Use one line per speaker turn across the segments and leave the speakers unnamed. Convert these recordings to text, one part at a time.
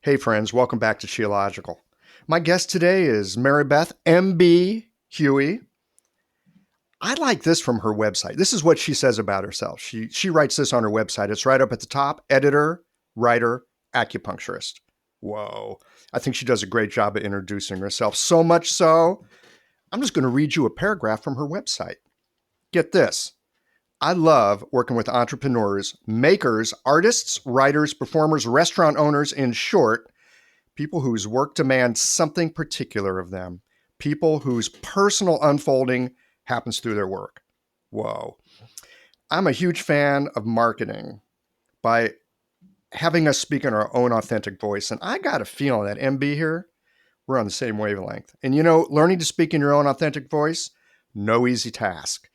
Hey friends, welcome back to Geological. My guest today is Mary Beth MB Huey. I like this from her website. This is what she says about herself. She writes this on her website. It's right up at the top. Editor, writer, acupuncturist. Whoa. I think she does a great job of introducing herself. So much so, I'm just going to read you a paragraph from her website. Get this. I love working with entrepreneurs, makers, artists, writers, performers, restaurant owners, in short, people whose work demands something particular of them, people whose personal unfolding happens through their work. Whoa. I'm a huge fan of marketing by having us speak in our own authentic voice. And I got a feeling that MB here, we're on the same wavelength. And learning to speak in your own authentic voice, no easy task.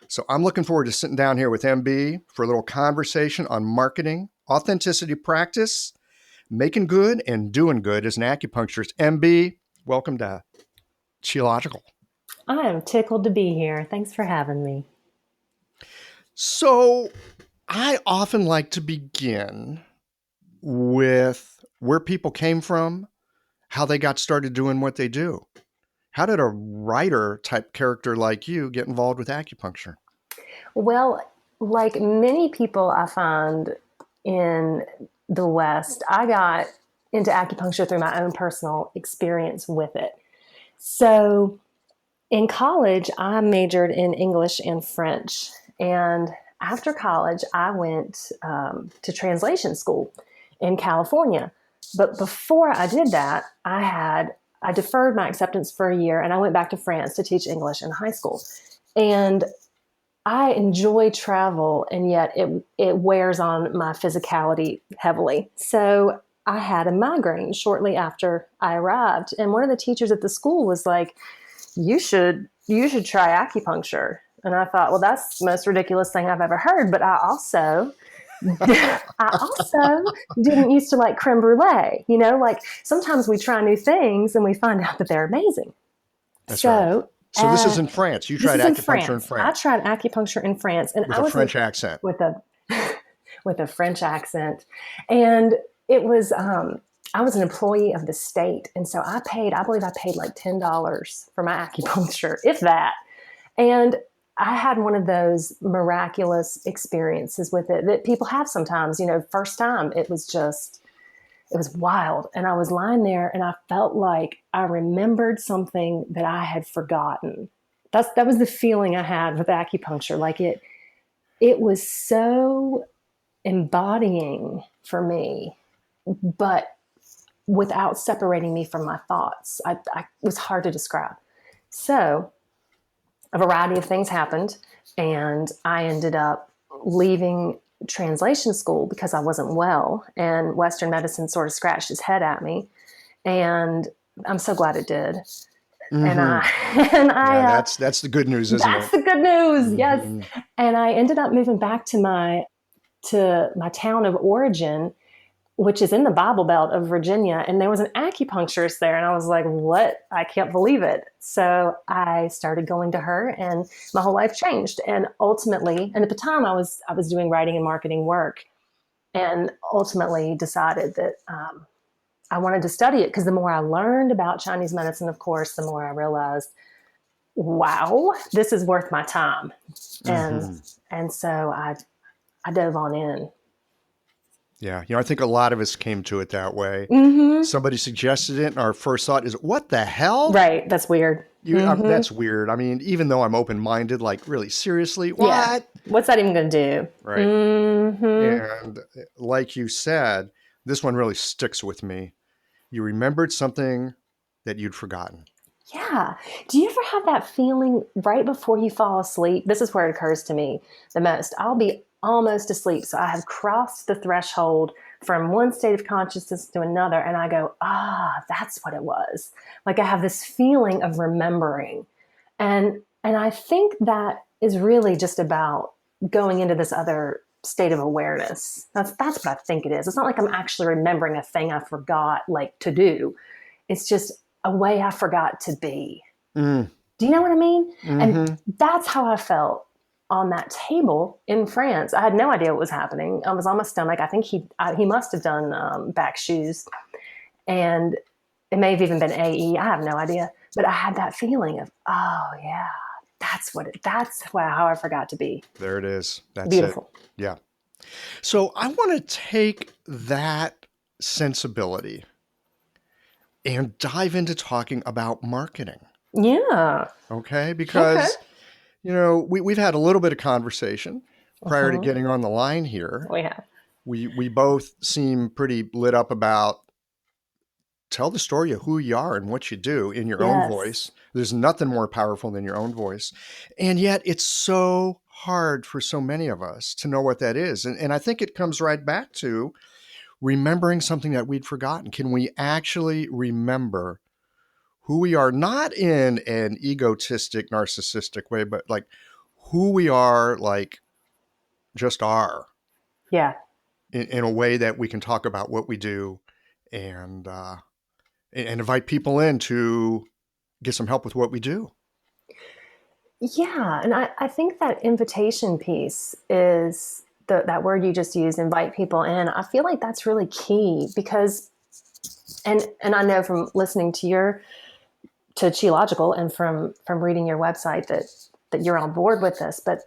So I'm looking forward to sitting down here with MB for a little conversation on marketing, authenticity practice, making good and doing good as an acupuncturist. MB, welcome to Geological.
I am tickled to be here. Thanks for having me.
So I often like to begin with where people came from, how they got started doing what they do. How did a writer type character like you get involved with acupuncture?
Well, like many people I find in the West, I got into acupuncture through my own personal experience with it. So in college, I majored in English and French. And after college, I went to translation school in California. But before I did that, I deferred my acceptance for a year and I went back to France to teach English in high school. And I enjoy travel, and yet it wears on my physicality heavily. So I had a migraine shortly after I arrived. And one of the teachers at the school was like, you should try acupuncture. And I thought, well, that's the most ridiculous thing I've ever heard. But I also didn't used to like creme brulee. Like sometimes we try new things and we find out that they're amazing.
That's right. So this is in France. You tried acupuncture in France.
I tried acupuncture in France, and
with a French accent.
With a with a French accent, and it was. I was an employee of the state, and so I believe I paid like $10 for my acupuncture, if that. And I had one of those miraculous experiences with it that people have sometimes. First time it was wild. And I was lying there and I felt like I remembered something that I had forgotten. That was the feeling I had with acupuncture. Like it was so embodying for me, but without separating me from my thoughts. It was hard to describe. So a variety of things happened and I ended up leaving translation school because I wasn't well, and Western medicine sort of scratched its head at me, and I'm so glad it did.
Mm-hmm. That's the good news, isn't it?
That's the good news. Mm-hmm. Yes. And I ended up moving back to my town of origin, which is in the Bible Belt of Virginia. And there was an acupuncturist there. And I was like, what? I can't believe it. So I started going to her and my whole life changed. And ultimately, and at the time I was doing writing and marketing work, and ultimately decided that I wanted to study it, because the more I learned about Chinese medicine, of course, the more I realized, wow, this is worth my time. Mm-hmm. And so I dove on in.
Yeah. I think a lot of us came to it that way.
Mm-hmm.
Somebody suggested it and our first thought is, what the hell?
Right. That's weird.
That's weird. I mean, even though I'm open-minded, like really seriously, what?
Yeah. What's that even going to do?
Right.
Mm-hmm.
And like you said, this one really sticks with me. You remembered something that you'd forgotten.
Yeah. Do you ever have that feeling right before you fall asleep? This is where it occurs to me the most. I'll be almost asleep. So I have crossed the threshold from one state of consciousness to another. And I go, that's what it was. Like I have this feeling of remembering. And I think that is really just about going into this other state of awareness. That's what I think it is. It's not like I'm actually remembering a thing I forgot like to do. It's just a way I forgot to be. Do you know what I mean? Mm-hmm. And that's how I felt on that table in France. I had no idea what was happening. I was on my stomach. I think he must have done back shoes. And it may have even been AE. I have no idea. But I had that feeling of, oh yeah, that's how I forgot to be.
There it is. That's it.
Beautiful.
Yeah. So I want to take that sensibility and dive into talking about marketing.
Yeah.
Okay.
Okay.
Because, we've had a little bit of conversation prior to
Uh-huh.
getting on the line here.
We have.
We both seem pretty lit up about tell the story of who you are and what you do in your own
Yes.
voice. There's nothing more powerful than your own voice. And yet it's so hard for so many of us to know what that is. And I think it comes right back to remembering something that we'd forgotten. Can we actually remember who we are, not in an egotistic, narcissistic way, but like who we are, like just are,
Yeah.
in a way that we can talk about what we do and invite people in to get some help with what we do.
Yeah. And I think that invitation piece is that word you just used, invite people in. I feel like that's really key because, and I know from listening to Chi Logical and from reading your website that you're on board with this, but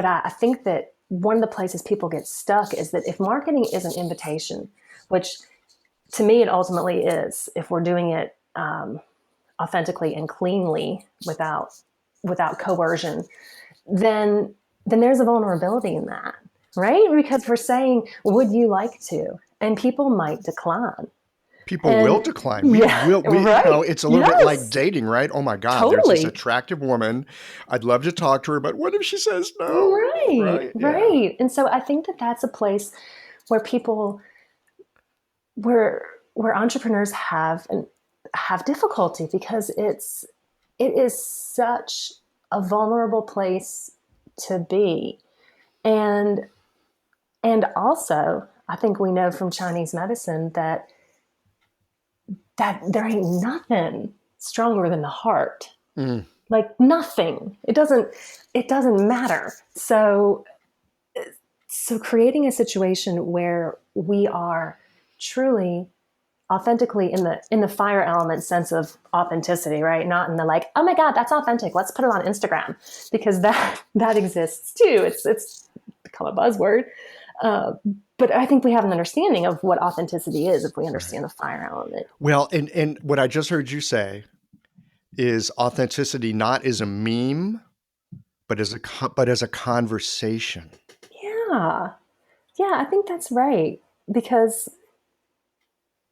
I think that one of the places people get stuck is that if marketing is an invitation, which to me it ultimately is, if we're doing it authentically and cleanly without coercion, then there's a vulnerability in that, right? Because we're saying, would you like to? And people might decline.
People will
And
decline. We
yeah,
will.
right.
It's a little bit like
Yes,
dating, right? Oh my God, there's this
totally.
attractive woman. I'd love to talk to her, but what if she says no?
Right,
Right? Yeah.
right. And so I think that that's a place where people, where entrepreneurs have difficulty because it is such a vulnerable place to be. And also, I think we know from Chinese medicine that there ain't nothing stronger than the heart.
Mm.
Like nothing. It doesn't matter. So creating a situation where we are truly authentically in the fire element sense of authenticity, right? Not in the like, oh my God, that's authentic, let's put it on Instagram, because that exists too. It's become a buzzword. But I think we have an understanding of what authenticity is if we
Right.
understand the fire element.
Well, and what I just heard you say is authenticity not as a meme, but as a conversation.
Yeah. Yeah, I think that's right. Because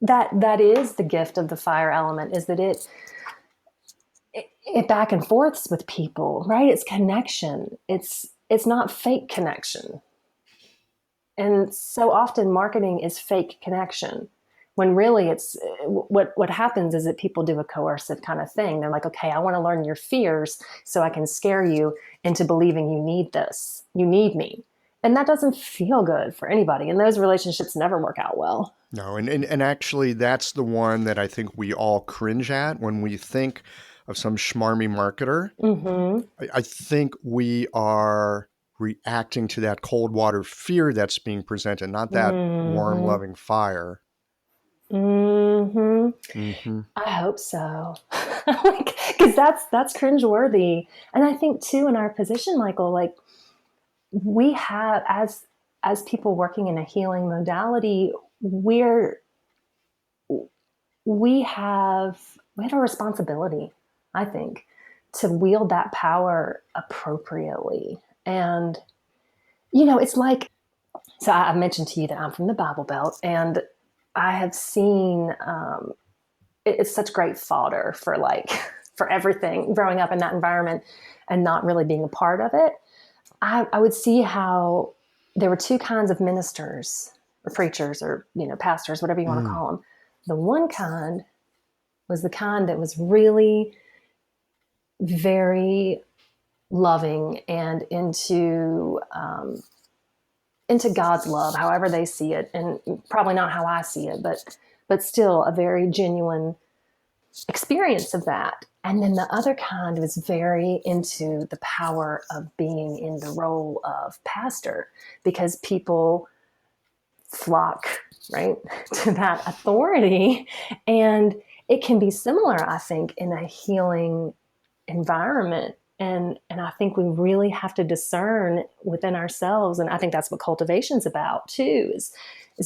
that is the gift of the fire element, is that it back and forths with people, right? It's connection. It's not fake connection. And so often marketing is fake connection when really it's what happens is that people do a coercive kind of thing. They're like, okay, I want to learn your fears so I can scare you into believing you need this. You need me. And that doesn't feel good for anybody. And those relationships never work out well.
No, and actually that's the one that I think we all cringe at when we think of some schmarmy marketer.
Mm-hmm.
I think we are reacting to that cold water fear that's being presented, not that warm,
Mm-hmm.
loving fire.
Mm-hmm.
Mm-hmm.
I hope so. Like, because that's cringeworthy. And I think too, in our position, Michael, like we have as people working in a healing modality, we have a responsibility, I think, to wield that power appropriately. And it's like, so I mentioned to you that I'm from the Bible Belt, and I have seen it's such great fodder for like for everything growing up in that environment and not really being a part of it. I would see how there were two kinds of ministers or preachers or pastors, whatever you want to
Mm.
call them. The one kind was the kind that was really very loving and into God's love, however they see it, and probably not how I see it, but still a very genuine experience of that. And then the other kind was very into the power of being in the role of pastor because people flock right, to that authority. And it can be similar, I think, in a healing environment. And I think we really have to discern within ourselves. And I think that's what cultivation's about too, is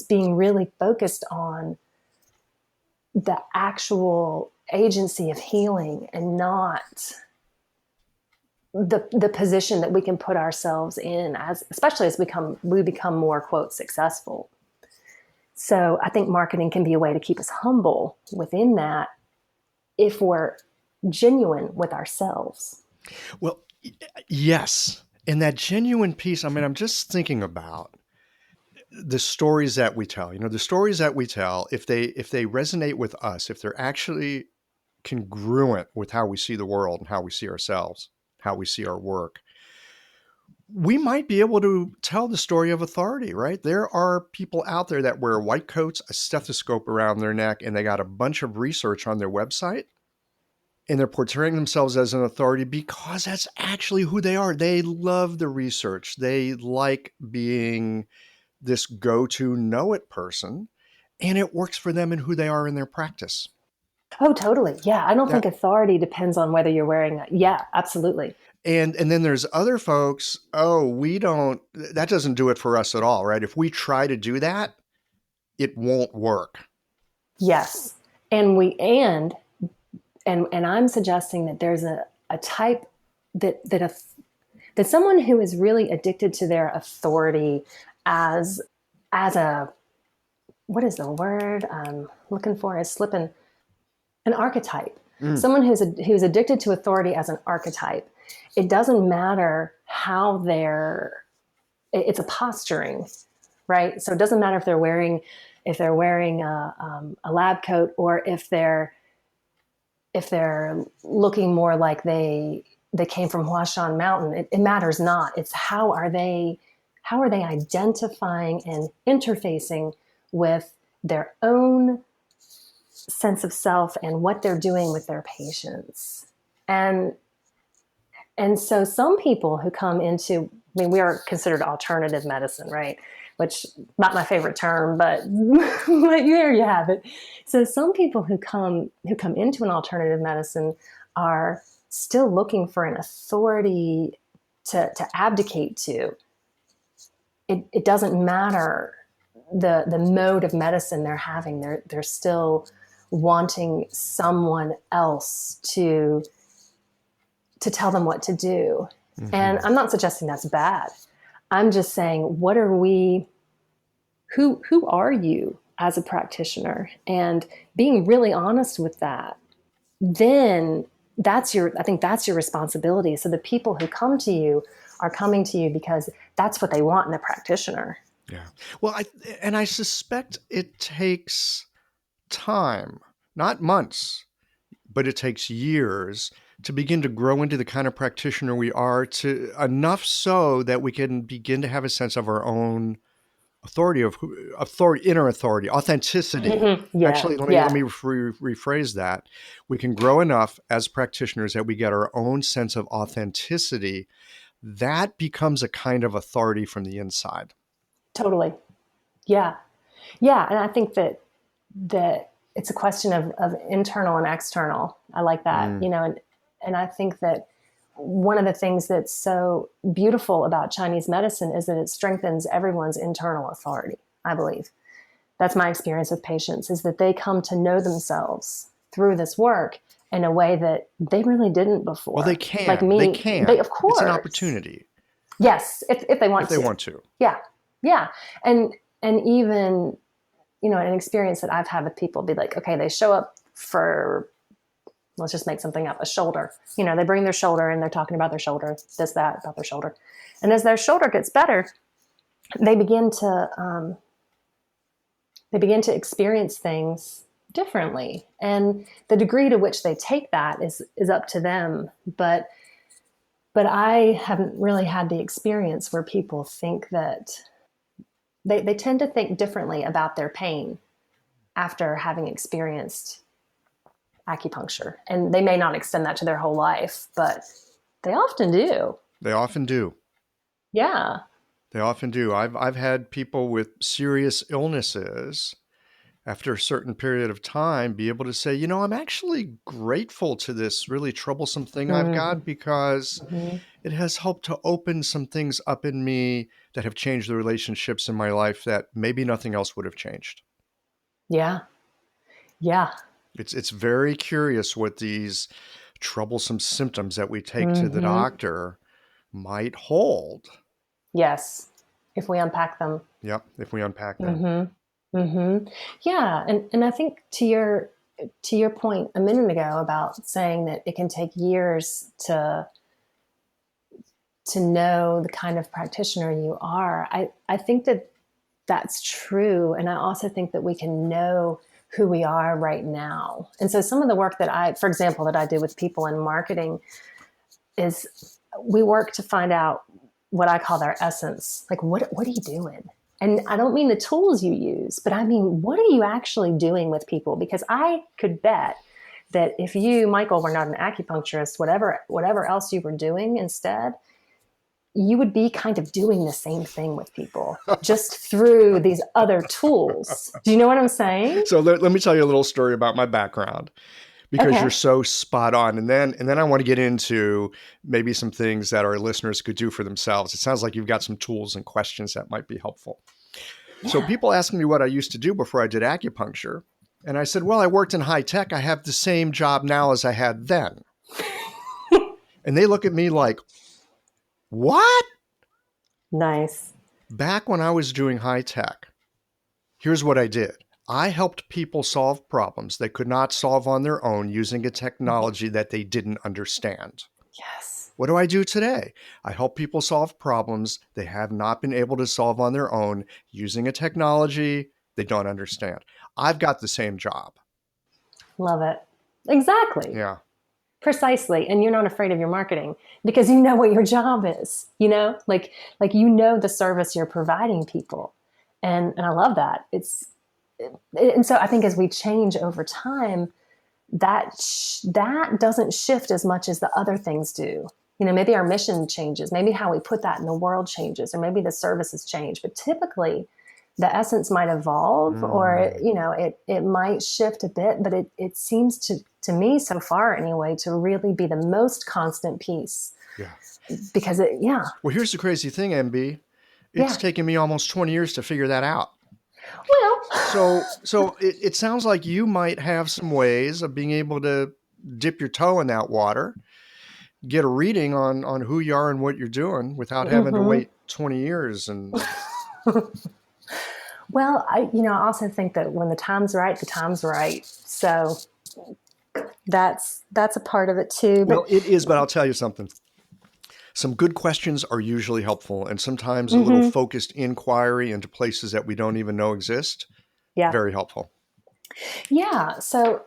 being really focused on the actual agency of healing and not the position that we can put ourselves in, as especially as we become more, quote, successful. So I think marketing can be a way to keep us humble within that if we're genuine with ourselves.
Well, yes. And that genuine piece, I mean, I'm just thinking about the stories that we tell. The stories that we tell, if they resonate with us, if they're actually congruent with how we see the world and how we see ourselves, how we see our work, we might be able to tell the story of authority, right? There are people out there that wear white coats, a stethoscope around their neck, and they got a bunch of research on their website, and they're portraying themselves as an authority because that's actually who they are. They love the research. They like being this go-to know-it person, and it works for them and who they are in their practice.
Oh, totally. Yeah. I don't think
That
authority depends on whether you're wearing a, yeah, absolutely.
and then there's other folks, oh, we don't, that doesn't do it for us at all, right? If we try to do that, it won't work.
Yes. And and I'm suggesting that there's a type that someone who is really addicted to their authority as a, what is the word I'm looking for, is slipping, an archetype.
Mm.
Someone who's addicted to authority as an archetype. It doesn't matter how it's a posturing, right? So it doesn't matter if they're wearing a lab coat, or if they're looking more like they came from Huashan Mountain. It matters not. It's how are they identifying and interfacing with their own sense of self and what they're doing with their patients. And so some people who come into, I mean, we are considered alternative medicine, right? Which, not my favorite term, but there you have it. So some people who come into an alternative medicine are still looking for an authority to abdicate to. It doesn't matter the mode of medicine they're having. They're still wanting someone else to tell them what to do. Mm-hmm. And I'm not suggesting that's bad. I'm just saying, who are you as a practitioner? And being really honest with that, then I think that's your responsibility. So the people who come to you are coming to you because that's what they want in a practitioner.
Yeah. Well, I suspect it takes time, not months, but it takes years to begin to grow into the kind of practitioner we are, to enough so that we can begin to have a sense of our own authority, inner authority, authenticity.
Mm-hmm. Yeah.
Actually, let me rephrase that. We can grow enough as practitioners that we get our own sense of authenticity. That becomes a kind of authority from the inside.
Totally. Yeah. Yeah. And I think that it's a question of internal and external. I like that, and I think that one of the things that's so beautiful about Chinese medicine is that it strengthens everyone's internal authority. I believe that's my experience with patients, is that they come to know themselves through this work in a way that they really didn't before.
Well, they can.
Like me,
they can.
Of course,
it's an opportunity.
Yes, if they want
if they want to.
Yeah, yeah, and even an experience that I've had with people be like, okay, they show up for, let's just make something up, a shoulder. They bring their shoulder and they're talking about their shoulder, about their shoulder. And as their shoulder gets better, they begin to experience things differently. And the degree to which they take that is up to them. But I haven't really had the experience where people think that they tend to think differently about their pain after having experienced acupuncture. And they may not extend that to their whole life, but they often do.
They often do.
Yeah.
They often do. I've had people with serious illnesses after a certain period of time be able to say, I'm actually grateful to this really troublesome thing I've got because
Mm-hmm.
it has helped to open some things up in me that have changed the relationships in my life that maybe nothing else would have changed.
Yeah. Yeah.
It's very curious what these troublesome symptoms that we take to the
Mm-hmm.
doctor might hold.
Yes. If we unpack them.
Yep, if we unpack them.
Mm-hmm. Mm-hmm. Yeah. And I think to your point a minute ago about saying that it can take years to know the kind of practitioner you are, I think that that's true. And I also think that we can know who we are right now. And so some of the work that for example, that I do with people in marketing is we work to find out what I call their essence. Like, what are you doing? And I don't mean the tools you use, but I mean, what are you actually doing with people? Because I could bet that if you, Michael, were not an acupuncturist, whatever else you were doing instead, you would be kind of doing the same thing with people just through these other tools. Do you know what I'm saying?
So let me tell you a little story about my background because you're
Okay.
so spot on. And then I want to get into maybe some things that our listeners could do for themselves. It sounds like you've got some tools and questions that might be helpful. So
Yeah.
people ask me what I used to do before I did acupuncture. And I said, well, I worked in high tech. I have the same job now as I had then. And they look at me like, what?
Nice.
Back when I was doing high tech, here's what I did. I helped people solve problems they could not solve on their own using a technology that they didn't understand.
Yes.
What do I do today? I help people solve problems they have not been able to solve on their own using a technology they don't understand. I've got the same job.
Love it. Exactly.
Yeah.
Precisely. And you're not afraid of your marketing because you know what your job is, like you know the service you're providing people. And I love that. And so I think as we change over time, that doesn't shift as much as the other things do. Maybe our mission changes, maybe how we put that in the world changes, or maybe the services change. But typically, the essence might evolve, or
Mm,
it might shift a bit. But it seems to me so far anyway to really be the most constant piece
yeah.
because yeah,
Well, here's the crazy thing, MB. It's
yeah.
taken me almost 20 years to figure that out.
Well,
So it sounds like you might have some ways of being able to dip your toe in that water, get a reading on who you are and what you're doing without having to
mhm.
wait 20 years. And
Well, I also think that when the time's right, the time's right. So that's a part of it too. But
well, it is, but I'll tell you something. Some good questions are usually helpful, and sometimes a little
mhm,
focused inquiry into places that we don't even know exist,
yeah,
very helpful.
yeah. So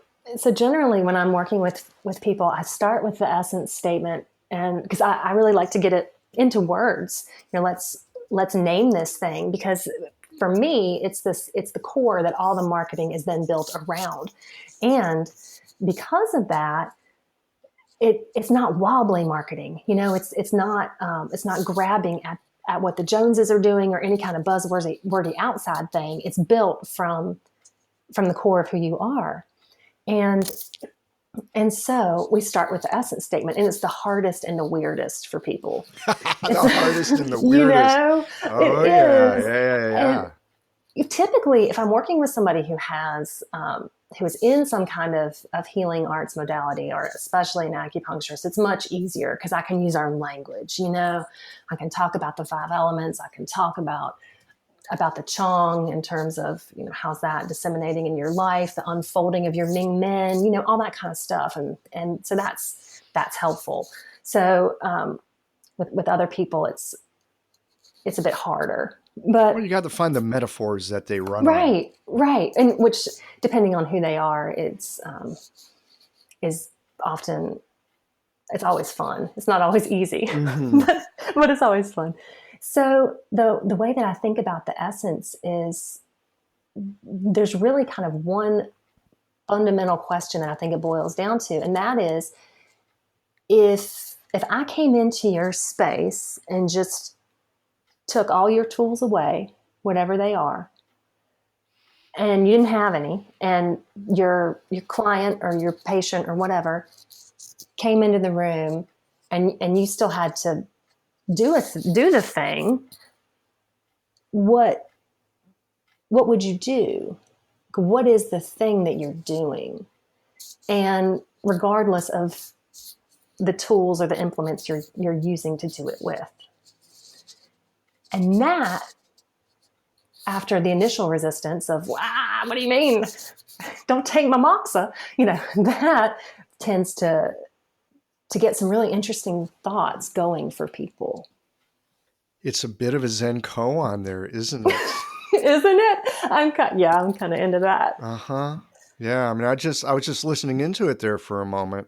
generally, when I'm working with people, I start with the essence statement, and because I really like to get it into words. Let's name this thing because for me, it's the core that all the marketing is then built around, and because of that, it's not wobbly marketing. It's not grabbing at what the Joneses are doing or any kind of buzzwordy outside thing. It's built from the core of who you are. And and so we start with the essence statement, and it's the hardest and the weirdest for people. It's
The hardest and the
you
weirdest.
know,
Oh,
it
yeah, yeah,
is.
yeah,
And
yeah.
typically, if I'm working with somebody who is in some kind of healing arts modality, or especially an acupuncturist, it's much easier because I can use our own language. I can talk about the five elements. I can talk about the Chong in terms of how's that disseminating in your life, the unfolding of your Ming Men, all that kind of stuff, and so that's helpful. So with other people, it's a bit harder,
Well,
but
you got to find the metaphors that they run on.
right, and which depending on who they are, is often it's always fun. It's not always easy,
Mm-hmm.
but it's always fun. So the way that I think about the essence is there's really kind of one fundamental question that I think it boils down to, and that is if I came into your space and just took all your tools away, whatever they are, and you didn't have any, and your client or your patient or whatever came into the room, and you still had to do the thing, what would you do? What is the thing that you're doing? And regardless of the tools or the implements you're using to do it with. And that, after the initial resistance of, what do you mean? Don't take my moxa, that tends to get some really interesting thoughts going for people.
It's a bit of a Zen koan there, isn't it?
Isn't it? I'm kind of into that.
Yeah, I mean, I was just listening into it there for a moment.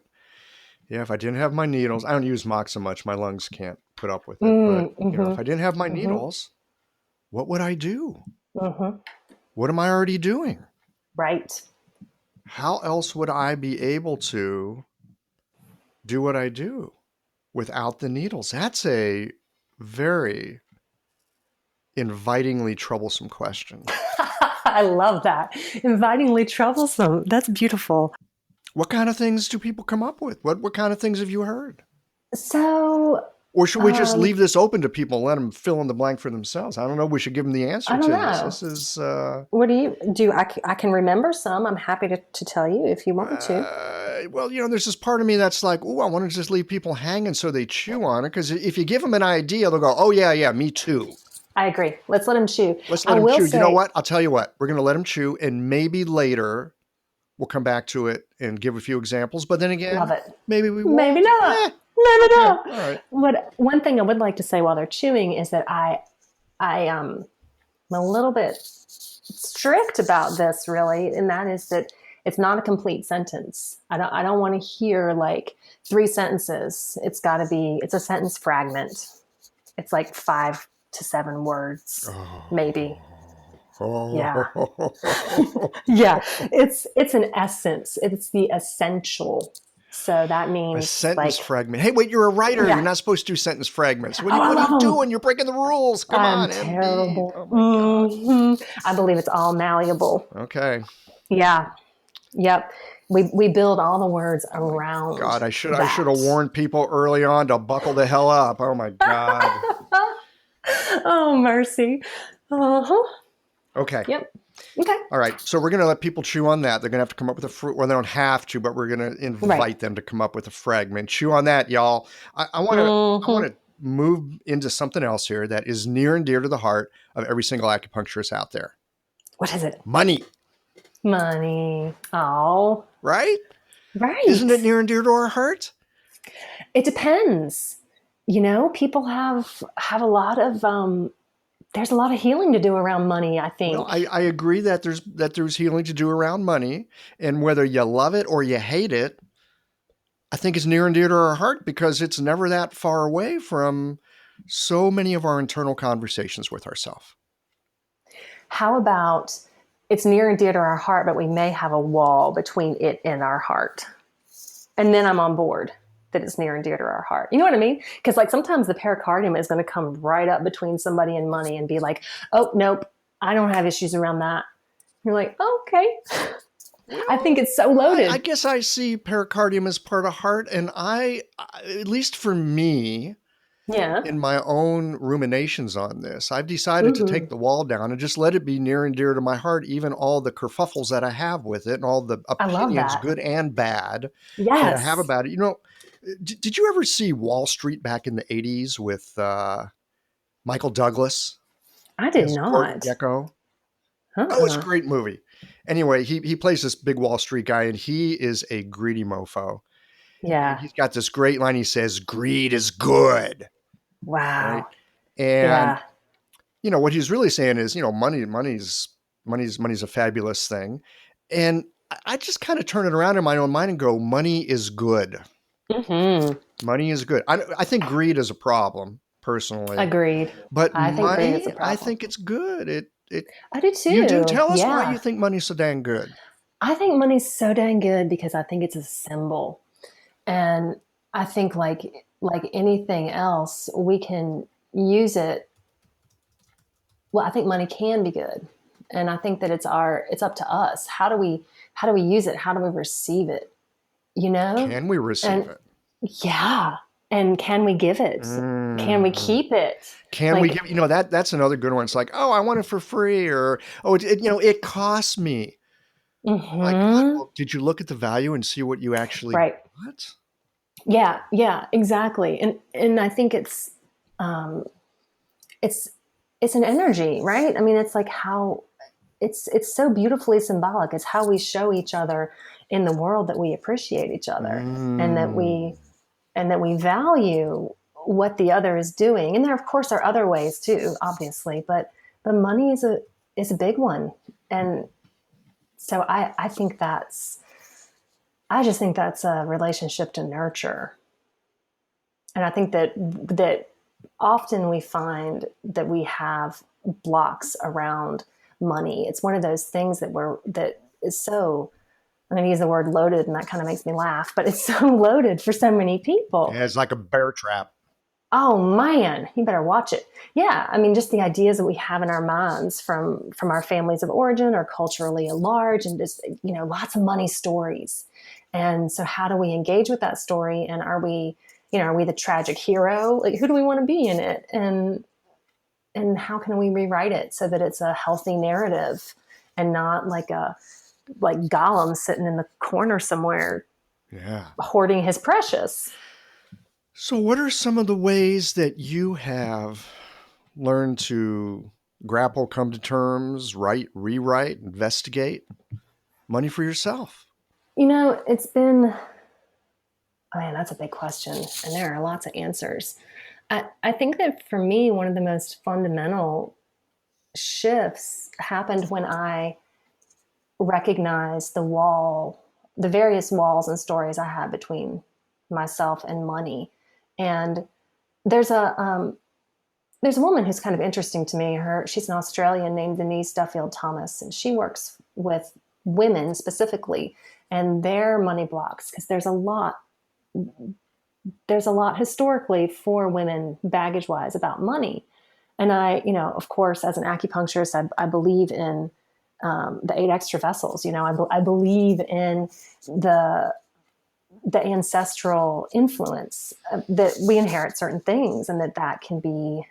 Yeah, if I didn't have my needles, I don't use moxa much. My lungs can't put up with it. But if I didn't have my needles, what would I do? What am I already doing?
Right.
How else would I be able to do what I do without the needles? That's a very invitingly troublesome question.
I love that. Invitingly troublesome. That's beautiful.
What kind of things do people come up with? What kind of things have you heard?
So,
or should we just leave this open to people and let them fill in the blank for themselves? I don't know. We should give them the answer to this. This is.
What do you do? I can remember some. I'm happy to tell you if you want me to.
Well, there's this part of me that's like, I want to just leave people hanging so they chew on it. Because if you give them an idea, they'll go, oh, yeah, me too.
I agree. Let's let them chew.
Let's let them chew. You know what? I'll tell you what. We're going to let them chew, and maybe later we'll come back to it and give a few examples. But then again,
love it.
Maybe we won't.
Maybe not. Maybe not.
All right.
One thing I would like to say while they're chewing is that I am a little bit strict about this, really, and that is that it's not a complete sentence. I don't want to hear like 3 sentences. It's a sentence fragment. It's like 5 to 7 words, maybe. Yeah. Yeah. It's an essence. It's the essential. So that means
a sentence fragment. Hey, wait, you're a writer. Yeah. You're not supposed to do sentence fragments. What are you doing? You're breaking the rules. Come on,
terrible.
MB. Oh my God.
I believe it's all malleable.
Okay.
Yeah. Yep. We build all the words around.
God, I should have warned people early on to buckle the hell up. Oh my God.
Oh, mercy.
Okay.
Yep. Okay.
All right. So we're going to let people chew on that. They're going to have to come up with a fruit. Well, they don't have to, but we're going to invite them to come up with a fragment. Chew on that, y'all. I want to move into something else here that is near and dear to the heart of every single acupuncturist out there.
What is it?
Money.
Oh.
Right?
Right.
Isn't it near and dear to our heart?
It depends. People have a lot of there's a lot of healing to do around money, I think.
Well, I agree that there's healing to do around money, and whether you love it or you hate it, I think it's near and dear to our heart because it's never that far away from so many of our internal conversations with ourselves.
How about it's near and dear to our heart, but we may have a wall between it and our heart? And then I'm on board that it's near and dear to our heart. You know what I mean? Because like sometimes the pericardium is going to come right up between somebody and money and be like, oh, nope, I don't have issues around that. You're like, oh, okay. Well, I think it's so loaded.
I guess I see pericardium as part of heart. And I at least for me, in my own ruminations on this, I've decided to take the wall down and just let it be near and dear to my heart, even all the kerfuffles that I have with it and all the opinions, good and bad, that I have about it. Did you ever see Wall Street back in the 80s with Michael Douglas?
I did not.
Gecko. Oh, it's a great movie. Anyway, he plays this big Wall Street guy, and he is a greedy mofo.
Yeah.
And he's got this great line. He says, greed is good.
Wow.
Right? And, what he's really saying is, money's a fabulous thing. And I just kind of turn it around in my own mind and go, money is good. Mm-hmm. Money is good. I think greed is a problem, personally.
Agreed.
But money, I think it's good.
I do too.
You do? Tell us why you think money's so dang good.
I think money's so dang good because I think it's a symbol. And I think like anything else, we can use it Well, I think money can be good. And I think that it's up to us. How do we use it? How do we receive it? You know?
Can we receive
And
it?
yeah. And can we give it? Can we
Mm.
keep it?
Can we
Like,
give, that's another good one. It's like, oh, I want it for free, or, oh, it costs me. Like,
hmm
well, did you look at the value and see what you actually
right.
got?
Yeah, yeah, exactly. And I think um it's it's an energy, right? I mean, it's like how it's so beautifully symbolic. It's how we show each other in the world that we appreciate each other, and that
Mm.
we value what the other is doing. And there of course are other ways too, obviously, but money is a big one. And so I just think that's a relationship to nurture. And I think that often we find that we have blocks around money. It's one of those things that is so, I'm going to use the word loaded, and that kind of makes me laugh, but it's so loaded for so many people.
Yeah, it's like a bear trap.
Oh man, you better watch it. Yeah, I mean, just the ideas that we have in our minds from our families of origin or culturally at large, and just lots of money stories. And so, how do we engage with that story? And are we the tragic hero? Like, who do we want to be in it? And how can we rewrite it so that it's a healthy narrative and not like Gollum sitting in the corner somewhere
Yeah.
hoarding his precious?
So, what are some of the ways that you have learned to grapple, come to terms, write, rewrite, investigate money for yourself?
It's been, oh man, that's a big question. And there are lots of answers. I think that for me, one of the most fundamental shifts happened when I recognized the various walls and stories I had between myself and money. And there's there's a woman who's kind of interesting to me. She's an Australian named Denise Duffield Thomas, and she works with women specifically and their money blocks, because there's a lot historically for women baggage wise about money. And of course, as an acupuncturist, I believe in the eight extra vessels. I believe in the ancestral influence, that we inherit certain things, and that can be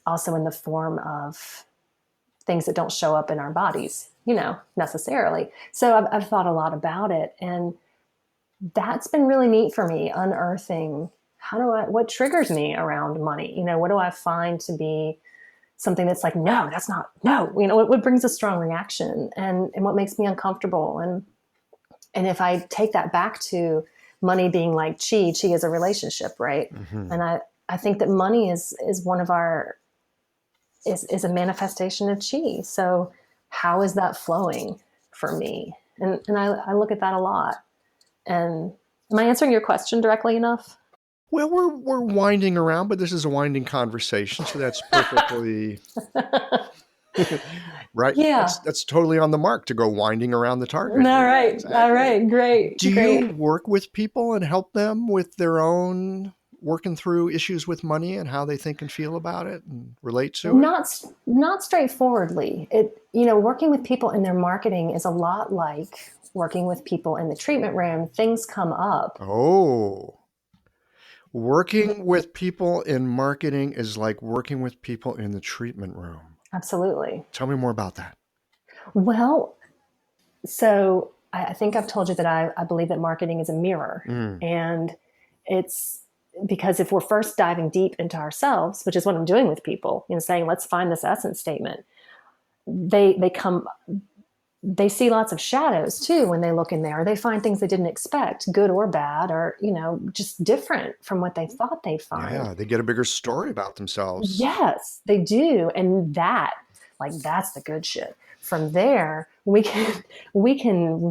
also in the form of things that don't show up in our bodies, necessarily. So I've thought a lot about it, and that's been really neat for me, unearthing what triggers me around money. What do I find to be something that's like, no, that's not, no, what brings a strong reaction, and what makes me uncomfortable. And if I take that back to money being like chi is a relationship, right?
Mm-hmm.
And I think that money is one of our, is a manifestation of chi. So how is that flowing for me? And I look at that a lot. And am I answering your question directly enough?
Well, we're winding around, but this is a winding conversation, so that's perfectly right.
Yeah.
That's totally on the mark to go winding around the target.
All
Yeah,
right. All
exactly.
right. Great.
Do you
Great.
work with people and help them with their own working through issues with money and how they think and feel about it and relate to it?
Not straightforwardly. Working with people in their marketing is a lot like working with people in the treatment room. Things come up.
Oh, working with people in marketing is like working with people in the treatment room.
Absolutely.
Tell me more about that.
Well, so I think I've told you that I believe that marketing is a mirror.
Mm.
And it's because if we're first diving deep into ourselves, which is what I'm doing with people, saying, let's find this essence statement, they see lots of shadows too when they look in there. They find things they didn't expect, good or bad, or just different from what they thought they'd find.
Yeah, they get a bigger story about themselves.
Yes, they do. And that's the good shit. From there, we can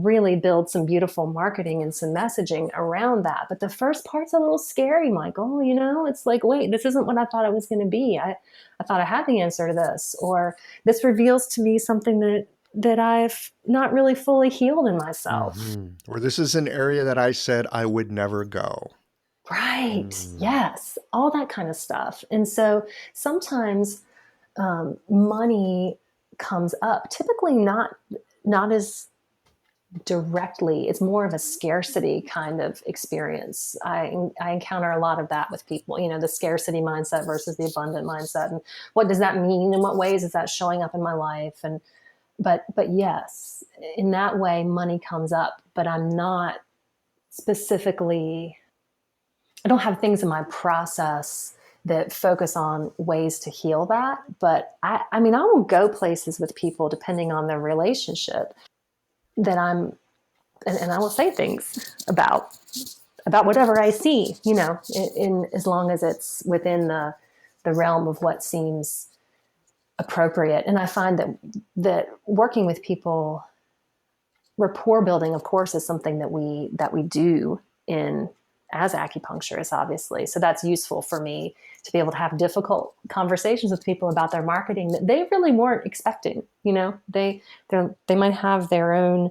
really build some beautiful marketing and some messaging around that. But the first part's a little scary, Michael. It's like, wait, this isn't what I thought it was going to be. I thought I had the answer to this, or this reveals to me something that I've not really fully healed in myself.
Mm-hmm. Or this is an area that I said I would never go.
Right.
Mm.
Yes. All that kind of stuff. And so sometimes, money comes up. Typically, not as directly. It's more of a scarcity kind of experience. I encounter a lot of that with people. The scarcity mindset versus the abundant mindset, and what does that mean? In what ways is that showing up in my life? And but yes, in that way, money comes up. But I'm not specifically. I don't have things in my process that focus on ways to heal that. But I mean, I will go places with people depending on their relationship that and I will say things about whatever I see, in as long as it's within the realm of what seems appropriate. And I find that working with people, rapport building, of course, is something that we do in as acupuncturists, obviously. So that's useful for me to be able to have difficult conversations with people about their marketing that they really weren't expecting. They might have their own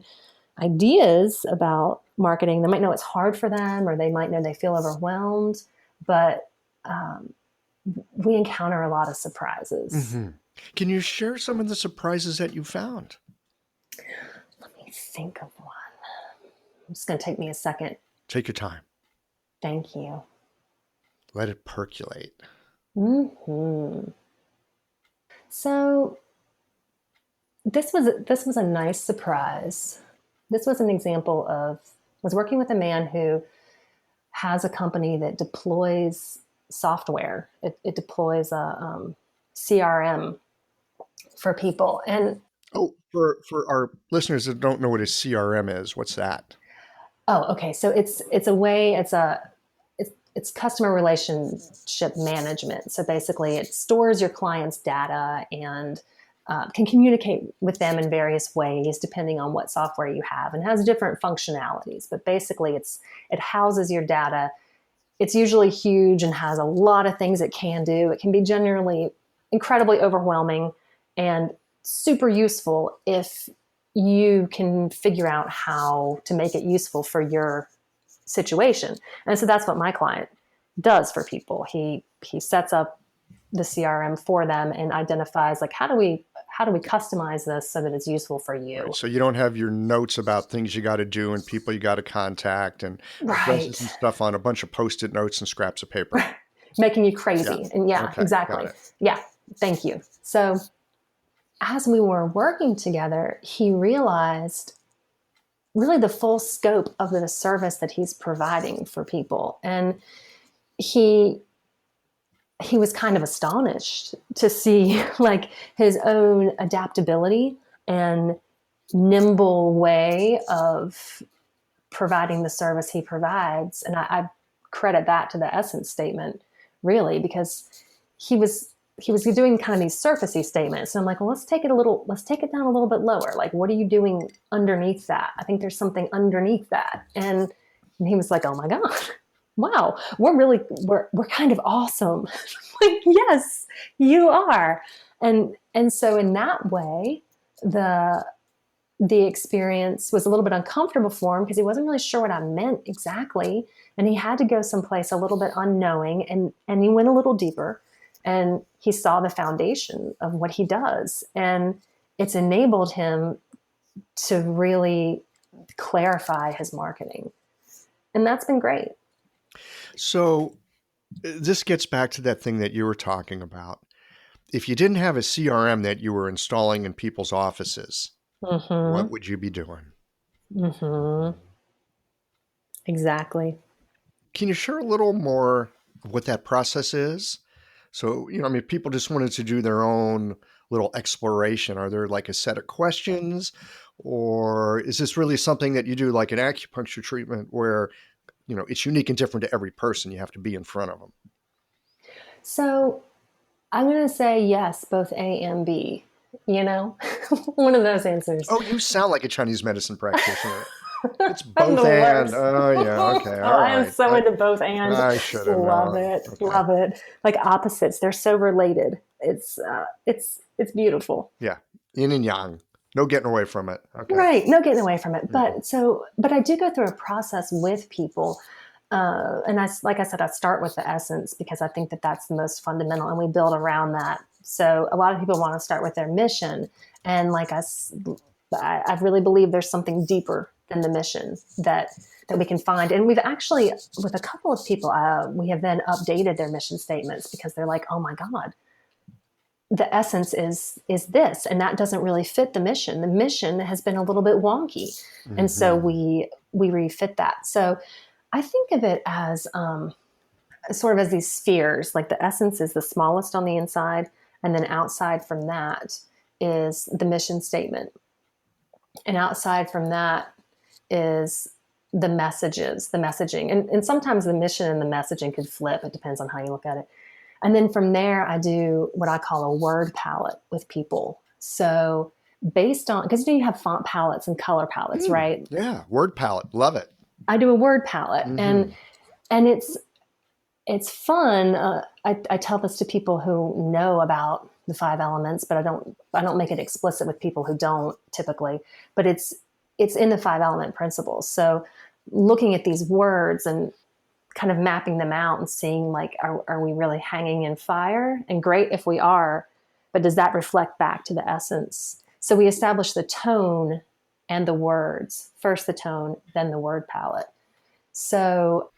ideas about marketing. They might know it's hard for them, or they might know they feel overwhelmed, but we encounter a lot of surprises.
Mm-hmm. Can you share some of the surprises that you found?
Let me think of one. It's going to take me a second.
Take your time.
Thank you.
Let it percolate.
Mm-hmm. So this was a nice surprise. This was an example of, I was working with a man who has a company that deploys software. It deploys a CRM for people. And
for our listeners that don't know what a CRM is, what's that?
okay. So it's customer relationship management. So basically, it stores your client's data and can communicate with them in various ways depending on what software you have, and has different functionalities. But basically, it houses your data. It's usually huge and has a lot of things it can do. It can be generally incredibly overwhelming and super useful if you can figure out how to make it useful for your situation. And so that's what my client does for people. He sets up the CRM for them and identifies, like, how do we customize this so that it's useful for you?
Right. So you don't have your notes about things you got to do and people you got to contact and addresses and stuff on a bunch of Post-it notes and scraps of paper.
Making you crazy. Yeah. And okay, exactly. Yeah. Thank you. So as we were working together, he realized really the full scope of the service that he's providing for people. And he was kind of astonished to see, like, his own adaptability and nimble way of providing the service he provides. And I credit that to the essence statement, really, because he was doing kind of these surfacey statements. And I'm like, well, let's take it down a little bit lower. Like, what are you doing underneath that? I think there's something underneath that. And he was like, oh my God, wow, we're kind of awesome. Like, yes, you are. And so in that way, the experience was a little bit uncomfortable for him because he wasn't really sure what I meant exactly. And he had to go someplace a little bit unknowing, and he went a little deeper, and he saw the foundation of what he does. And it's enabled him to really clarify his marketing. And that's been great.
So this gets back to that thing that you were talking about. If you didn't have a CRM that you were installing in people's offices, what would you be doing?
Exactly.
Can you share a little more of what that process is? So, people just wanted to do their own little exploration. Are there like a set of questions, or is this really something that you do like an acupuncture treatment where, it's unique and different to every person? You have to be in front of them. So
I'm going to say yes, both A and B, one of those answers.
Oh, you sound like a Chinese medicine practitioner. It's both and. Oh, yeah. Okay. All right.
I am so into both and.
I should have
Love it. Okay. Love it. Like opposites. They're so related. It's beautiful.
Yeah. Yin and yang. No getting away from it. Okay.
Right. No getting away from it. But I do go through a process with people. And like I said, I start with the essence because I think that that's the most fundamental, and we build around that So a lot of people want to start with their mission. And like I really believe there's something deeper than the mission that we can find. And we've actually, with a couple of people, we have then updated their mission statements because they're like, oh my God, the essence is this, and that doesn't really fit the mission. The mission has been a little bit wonky.
Mm-hmm.
And so we refit that. So I think of it as sort of as these spheres, like the essence is the smallest on the inside, and then outside from that is the mission statement. And outside from that is the messages, the messaging. And sometimes the mission and the messaging could flip. It depends on how you look at it. And then from there, I do what I call a word palette with people. So based on, because you have font palettes and color palettes, right?
Yeah, word palette. Love it.
I do a word palette.
Mm-hmm.
And it's fun. I tell this to people who know about the 5 elements, but I don't make it explicit with people who don't typically. But it's in the 5 element principles. So looking at these words and kind of mapping them out and seeing like, are we really hanging in fire? And great if we are, but does that reflect back to the essence? So we establish the tone and the words. First the tone, then the word palette. So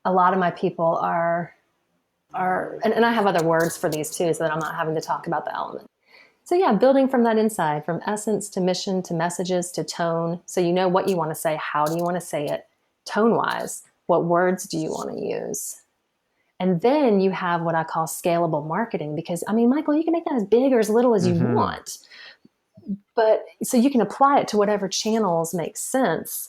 a lot of my people are and I have other words for these too, so that I'm not having to talk about the element. So yeah, building from that inside, from essence to mission to messages to tone. So you know what you want to say, how do you want to say it, tone-wise, what words do you want to use? And then you have what I call scalable marketing, because I mean, Michael, you can make that as big or as little as you want. But so you can apply it to whatever channels make sense,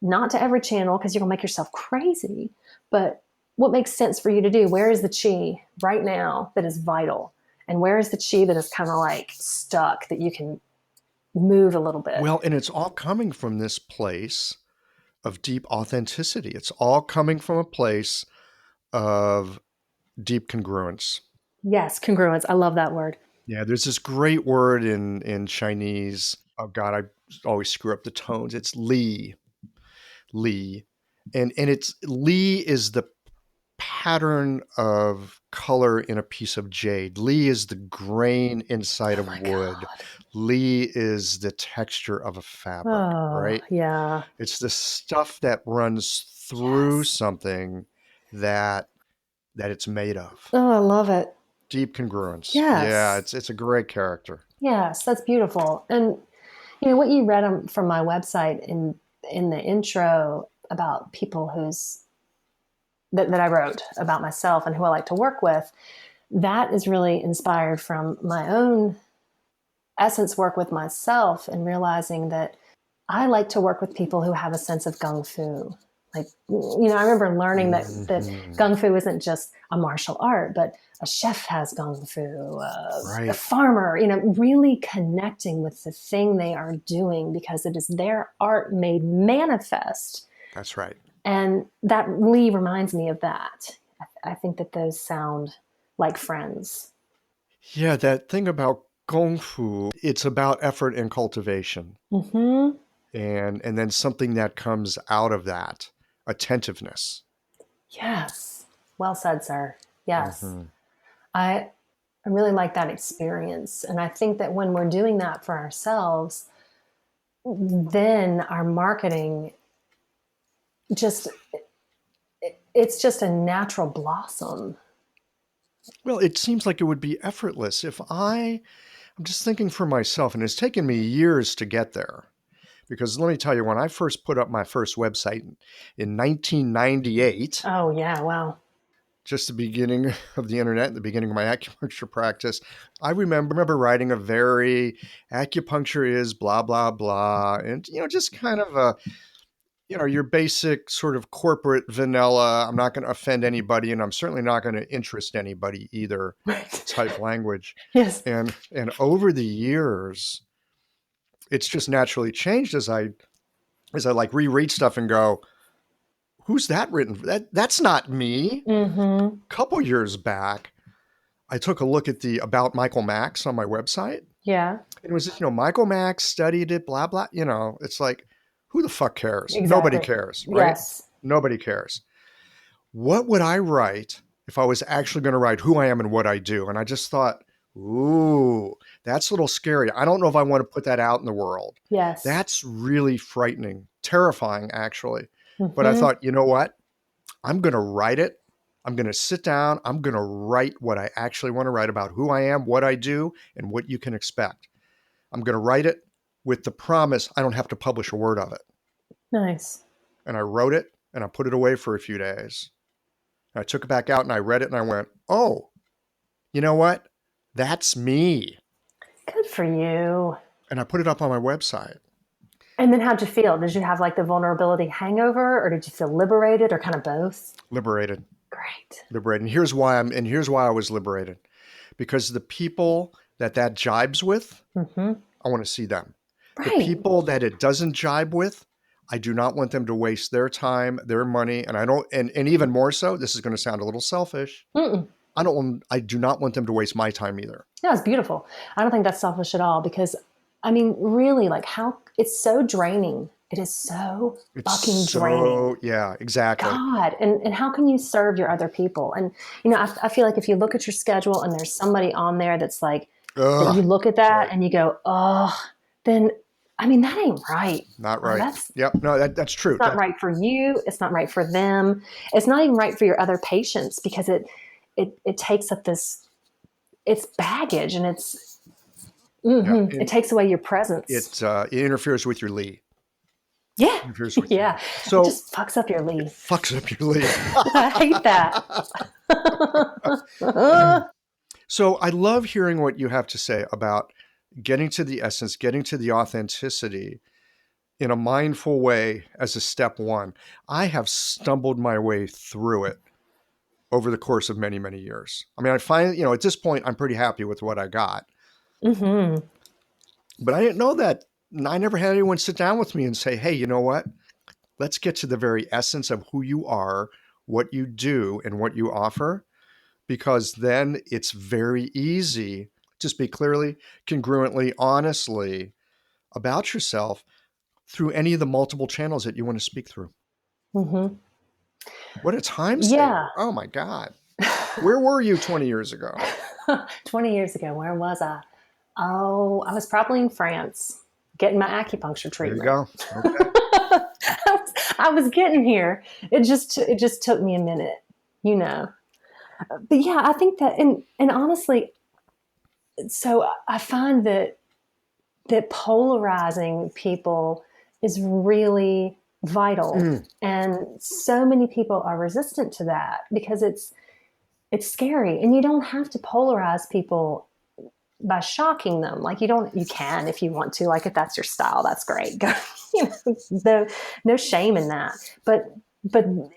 not to every channel because you're gonna make yourself crazy, but what makes sense for you to do? Where is the chi right now that is vital? And where is the chi that is kind of like stuck that you can move a little bit?
Well, and it's all coming from this place of deep authenticity. It's all coming from a place of deep congruence.
Yes, congruence. I love that word.
Yeah, there's this great word in Chinese. Oh God, I always screw up the tones. It's li. And it's li is the pattern of color in a piece of jade. Li is the grain inside of wood. God. Li is the texture of a fabric, right?
Yeah.
It's the stuff that runs through something that it's made of.
Oh, I love it.
Deep congruence.
Yes.
Yeah, it's a great character.
Yes, that's beautiful. And you know what you read from my website in the intro about people that I wrote about myself and who I like to work with, that is really inspired from my own essence work with myself and realizing that I like to work with people who have a sense of gung fu. Like, you know, I remember learning that gung fu isn't just a martial art, but a chef has gung fu, a farmer, you know, really connecting with the thing they are doing because it is their art made manifest.
That's right.
And that really reminds me of that. I think that those sound like friends.
Yeah, that thing about Gong Fu, it's about effort and cultivation.
Mm-hmm.
And then something that comes out of that, attentiveness.
Yes. Well said, sir. Yes.
Mm-hmm.
I really like that experience. And I think that when we're doing that for ourselves, then our marketing it's just a natural blossom.
Well, it seems like it would be effortless if I'm just thinking for myself, and it's taken me years to get there. Because let me tell you, when I first put up my first website in 1998.
Oh, yeah. Wow.
Just the beginning of the internet, the beginning of my acupuncture practice, I remember writing a very acupuncture is blah, blah, blah. And, you know, just kind of a, you know, your basic sort of corporate vanilla, I'm not going to offend anybody, and I'm certainly not going to interest anybody either type language.
Yes.
And over the years, it's just naturally changed as I like reread stuff and go, who's that written? That's not me.
Mm-hmm.
A couple years back, I took a look at the About Michael Max on my website.
Yeah.
It was, you know, Michael Max studied it, blah, blah. You know, it's like, who the fuck cares?
Exactly.
Nobody cares, right?
Yes.
Nobody cares. What would I write if I was actually going to write who I am and what I do? And I just thought, Ooh, that's a little scary. I don't know if I want to put that out in the world.
Yes.
That's really frightening, terrifying, actually. But I
Mm-hmm.
thought, you know what? I'm going to write it. I'm going to sit down. I'm going to write what I actually want to write about who I am, what I do, and what you can expect. I'm going to write it with the promise I don't have to publish a word of it.
Nice.
And I wrote it and I put it away for a few days. And I took it back out and I read it and I went, oh, you know what? That's me.
Good for you.
And I put it up on my website.
And then how'd you feel? Did you have like the vulnerability hangover, or did you feel liberated, or kind of both?
Liberated.
Great.
Liberated. And here's why I was liberated. Because the people that jibes with,
Mm-hmm.
I want to see them. The
Right.
people that it doesn't jibe with, I do not want them to waste their time, their money, and I don't and even more so, this is going to sound a little selfish.
Mm-mm.
I do not want them to waste my time either.
Yeah, it's beautiful. I don't think that's selfish at all because, I mean, really, like how it's so draining. It is so
It's
fucking draining.
so, yeah, exactly.
God, and how can you serve your other people? And you know, I feel like if you look at your schedule and there's somebody on there that's like that, you
Ugh,
look at that
right.
and you go, oh, then I mean that ain't right.
Not
Like
right.
that's
Yep. No, that's true.
it's not right for you. It's not right for them. It's not even right for your other patients because it takes up this it's baggage and
Yeah.
it takes away your presence.
It interferes with your Lee.
Yeah,
Interferes with your Lee.
yeah. It
So
just fucks up your
it
lead.
fucks up your Lee.
I hate that.
So I love hearing what you have to say about getting to the essence, getting to the authenticity in a mindful way as a step one. I have stumbled my way through it over the course of many, many years. I mean, I find, at this point, I'm pretty happy with what I got.
Mm-hmm.
But I didn't know that. I never had anyone sit down with me and say, hey, you know what? Let's get to the very essence of who you are, what you do, and what you offer. Because then it's very easy to speak clearly, congruently, honestly about yourself through any of the multiple channels that you want to speak through.
Mm-hmm.
What a time
Yeah.
saver. Oh my God. Where were you 20 years ago?
20 years ago, where was I? Oh, I was probably in France getting my acupuncture
There you
treatment.
go. Okay.
I was getting here. It just took me a minute, you know. But yeah, I think that and honestly, so I find that polarizing people is really vital.
Mm,
And so many people are resistant to that because it's scary. And you don't have to polarize people by shocking them. Like you can if you want to, like if that's your style, that's great. Go, no shame in that. But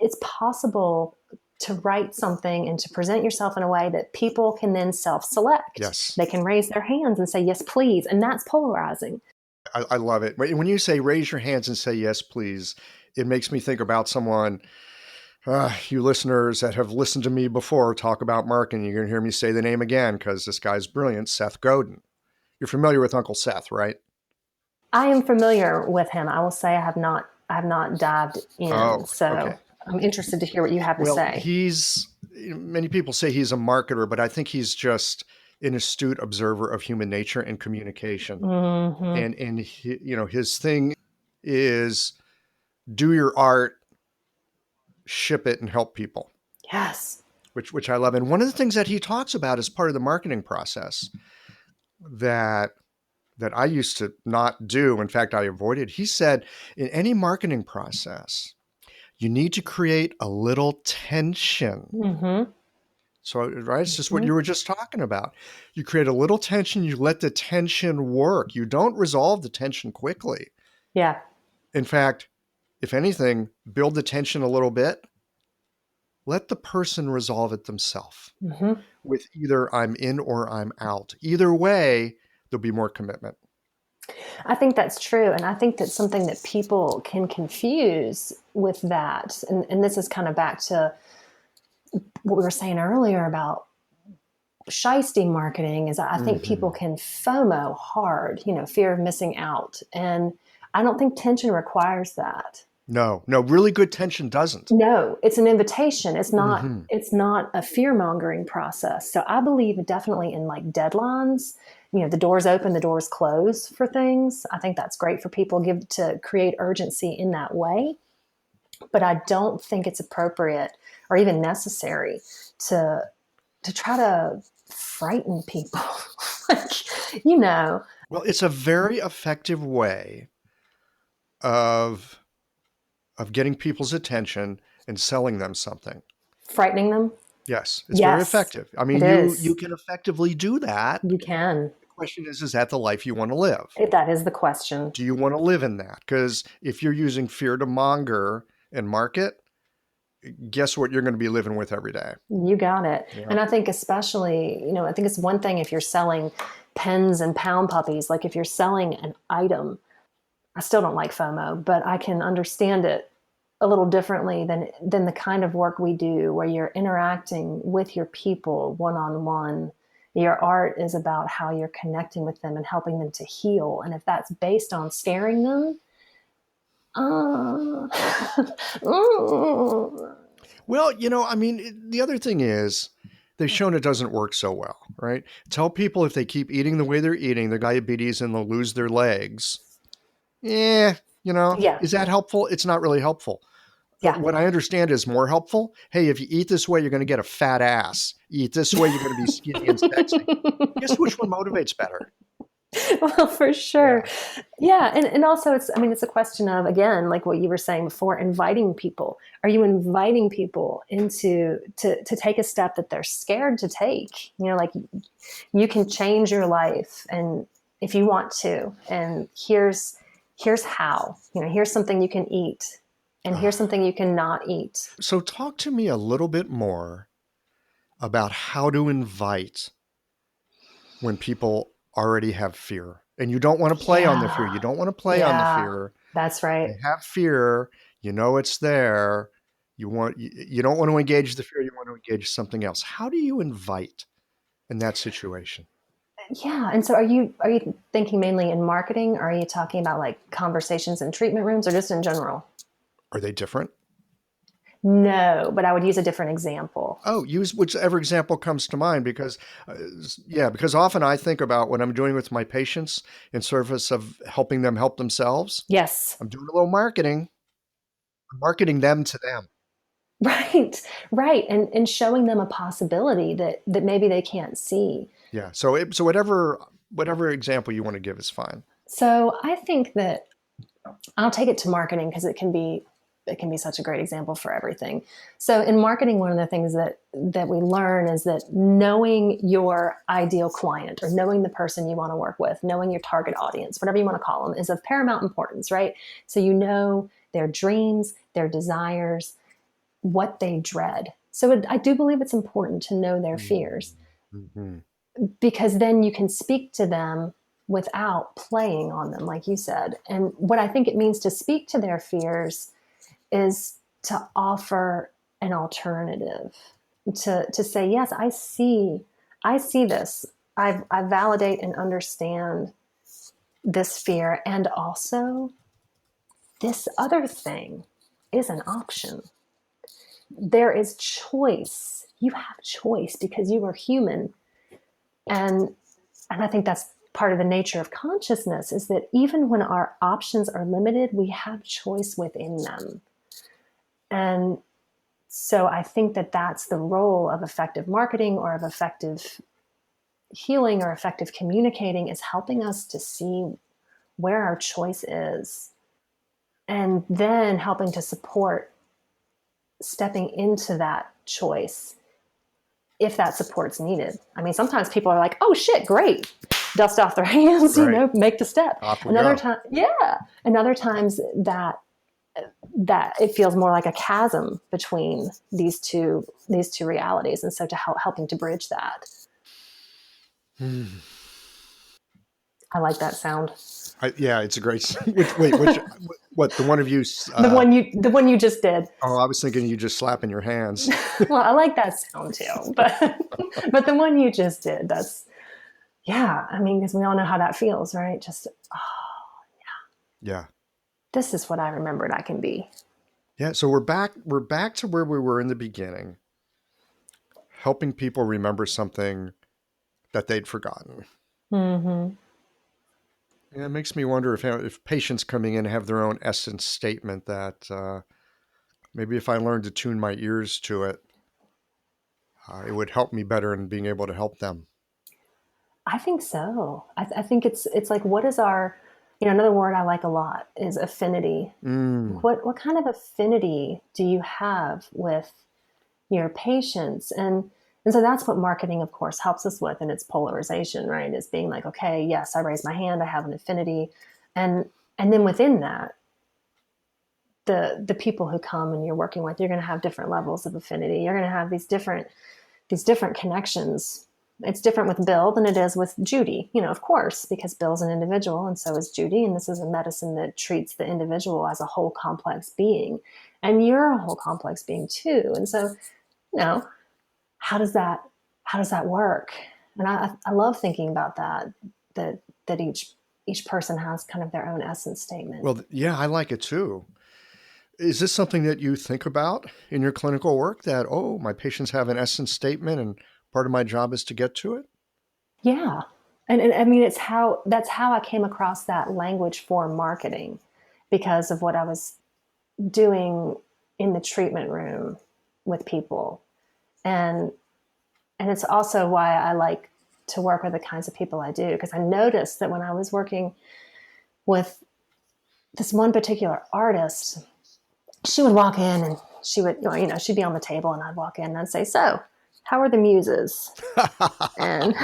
it's possible to write something and to present yourself in a way that people can then self-select.
yes.
They can raise their hands and say, yes, please. And that's polarizing.
I love it. When you say raise your hands and say yes, please, it makes me think about someone, you listeners that have listened to me before talk about marketing. You're going to hear me say the name again because this guy's brilliant, Seth Godin. You're familiar with Uncle Seth, right?
I am familiar with him. I will say I have not dived in.
Oh,
So
okay.
I'm interested to hear what you have to
Well,
say.
many people say he's a marketer, but I think he's just an astute observer of human nature and communication.
Mm-hmm.
And his thing is do your art, ship it, and help people,
Yes.
which I love. And one of the things that he talks about as part of the marketing process that I used to not do, in fact, I avoided. He said, in any marketing process, you need to create a little tension.
Mm-hmm.
So, right, it's just what
Mm-hmm.
you were just talking about. You create a little tension, you let the tension work. You don't resolve the tension quickly.
Yeah.
In fact, if anything, build the tension a little bit, let the person resolve it themselves
Mm-hmm.
with either I'm in or I'm out. Either way, there'll be more commitment.
I think that's true. And I think that's something that people can confuse with that. And this is kind of back to what we were saying earlier about shiesty marketing is I think people
Mm-hmm.
can FOMO hard, fear of missing out. And I don't think tension requires that.
No, no, really good tension doesn't.
No, it's an invitation. It's not
Hmm.
it's not a fear-mongering process. So I believe definitely in like deadlines. The doors open, the doors close for things. I think that's great for people give to create urgency in that way. But I don't think it's appropriate or even necessary to try to frighten people. like, you know,
Well, it's a very effective way of getting people's attention and selling them something.
frightening them.
Yes, it's very
Yes,
effective. I
it
mean, you
is.
can effectively do that.
You can.
The question is that the life you want to live?
That is the question.
Do you want to live in that? Because if you're using fear to monger and market, guess what you're going to be living with every day?
You got it.
Yeah.
And I think especially, I think it's one thing if you're selling pens and pound puppies, like if you're selling an item. I still don't like FOMO, but I can understand it a little differently than the kind of work we do where you're interacting with your people one-on-one. Your art is about how you're connecting with them and helping them to heal. And if that's based on scaring them, uh,
Well, I mean, the other thing is they've shown it doesn't work so well, right? Tell people if they keep eating the way they're eating, their diabetes, and they'll lose their legs. Yeah,
yeah,
is that helpful? It's not really helpful.
yeah.
What I understand is more helpful. Hey, if you eat this way, you're going to get a fat ass. You eat this way, you're going to be skinny and sexy. Guess which one motivates better?
Well, for sure.
Yeah.
Yeah. And also it's a question of, again, like what you were saying before, inviting people. Are you inviting people to take a step that they're scared to take? Like you can change your life and if you want to, and here's how, here's something you can eat and here's something you cannot eat.
So talk to me a little bit more about how to invite when people already have fear. And you don't want to play on the fear.
Yeah.
You don't want to play on the
Yeah.
fear.
That's right.
They have fear. It's there. You don't want to engage the fear. You want to engage something else. How do you invite in that situation?
Yeah. And so are you thinking mainly in marketing? Or are you talking about like conversations in treatment rooms or just in general?
Are they different?
No, but I would use a different example.
Oh, use whichever example comes to mind uh, because often I think about what I'm doing with my patients in service of helping them help themselves.
Yes.
I'm doing a little marketing. I'm marketing them to them.
Right. Right. And showing them a possibility that maybe they can't see.
Yeah. So whatever example you want to give is fine.
So I think that I'll take it to marketing because it can be such a great example for everything. So in marketing, one of the things that we learn is that knowing your ideal client or knowing the person you want to work with, knowing your target audience, whatever you want to call them, is of paramount importance, right? So their dreams, their desires, what they dread. So I do believe it's important to know their fears
Mm-hmm.
because then you can speak to them without playing on them, like you said. And what I think it means to speak to their fears is to offer an alternative, to say, yes, I see this. I validate and understand this fear. And also this other thing is an option. There is choice. You have choice because you are human. And I think that's part of the nature of consciousness is that even when our options are limited, we have choice within them. And so I think that that's the role of effective marketing or of effective healing or effective communicating is helping us to see where our choice is and then helping to support stepping into that choice if that support's needed. I mean, sometimes people are like, oh shit, great. Dust off their hands,
Right.
Make the step.
Off we
Another
go.
time, yeah. And other times that it feels more like a chasm between these two realities. And so to helping to bridge that. I like that sound.
Yeah, it's a great. Which what the one of you?
The one you just did.
Oh, I was thinking you just slapping your hands.
Well, I like that sound too, but the one you just did, that's, yeah. I mean, because we all know how that feels, right? Just,
Yeah.
this is what I remembered I can be.
Yeah. So we're back to where we were in the beginning, helping people remember something that they'd forgotten.
Mm-hmm.
And it makes me wonder if patients coming in have their own essence statement that maybe if I learned to tune my ears to it, it would help me better in being able to help them.
I think so. I think it's like, what is our, another word I like a lot is affinity.
Mm.
What kind of affinity do you have with your patients? And so that's what marketing, of course, helps us with, and it's polarization, right? Is being like, okay, yes, I raise my hand, I have an affinity, and then within that, the people who come and you're working with, you're going to have different levels of affinity. You're going to have these different connections. It's different with Bill than it is with Judy, of course, because Bill's an individual and so is Judy. And this is a medicine that treats the individual as a whole complex being. And you're a whole complex being too. And so, you know, how does that work? And I love thinking about that each person has kind of their own essence statement.
Well, yeah, I like it too. Is this something that you think about in your clinical work that, oh, my patients have an essence statement and part of my job is to get to it?
Yeah. And I mean, that's how I came across that language for marketing, because of what I was doing in the treatment room with people. And and it's also why I like to work with the kinds of people I do, because I noticed that when I was working with this one particular artist, she would walk in and she'd be on the table and I'd walk in and I'd say, "So, how are the muses?" And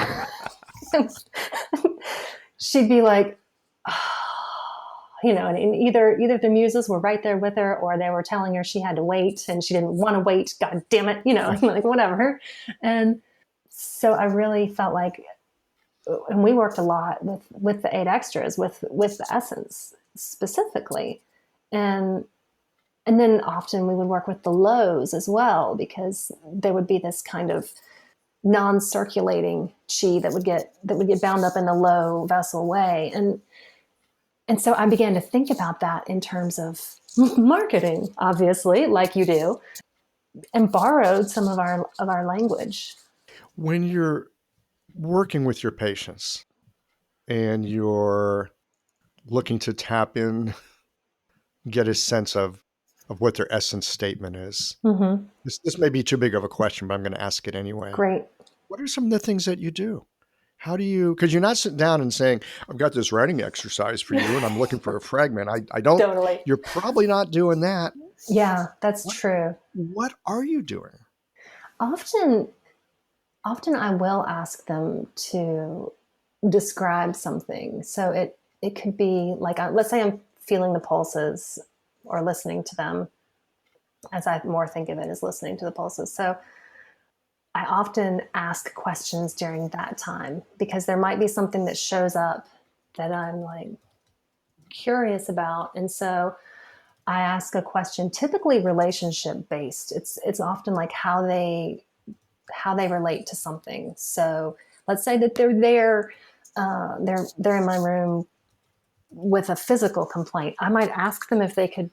she'd be like, and either the muses were right there with her, or they were telling her she had to wait and she didn't want to wait. God damn it, like whatever. And so I really felt like, and we worked a lot with the 8 extras, with the essence specifically, and and then often we would work with the lows as well, because there would be this kind of non-circulating chi that would get bound up in the low vessel way. And so I began to think about that in terms of marketing, obviously, like you do, and borrowed some of our language.
When you're working with your patients and you're looking to tap in, get a sense of what their essence statement is.
Mm-hmm.
This may be too big of a question, but I'm going to ask it anyway.
Great.
What are some of the things that you do? How do you, because you're not sitting down and saying, I've got this writing exercise for you and I'm looking for a fragment. I don't,
Totally.
you're probably not doing that.
Yeah, that's
What,
true.
what are you doing?
Often, often I will ask them to describe something. So it could be like, let's say I'm feeling the pulses or listening to them, as I more think of it as listening to the pulses. So I often ask questions during that time, because there might be something that shows up that I'm like curious about. And so I ask a question, typically relationship based. It's often like how they relate to something. So let's say that they're there, they're in my room with a physical complaint. I might ask them if they could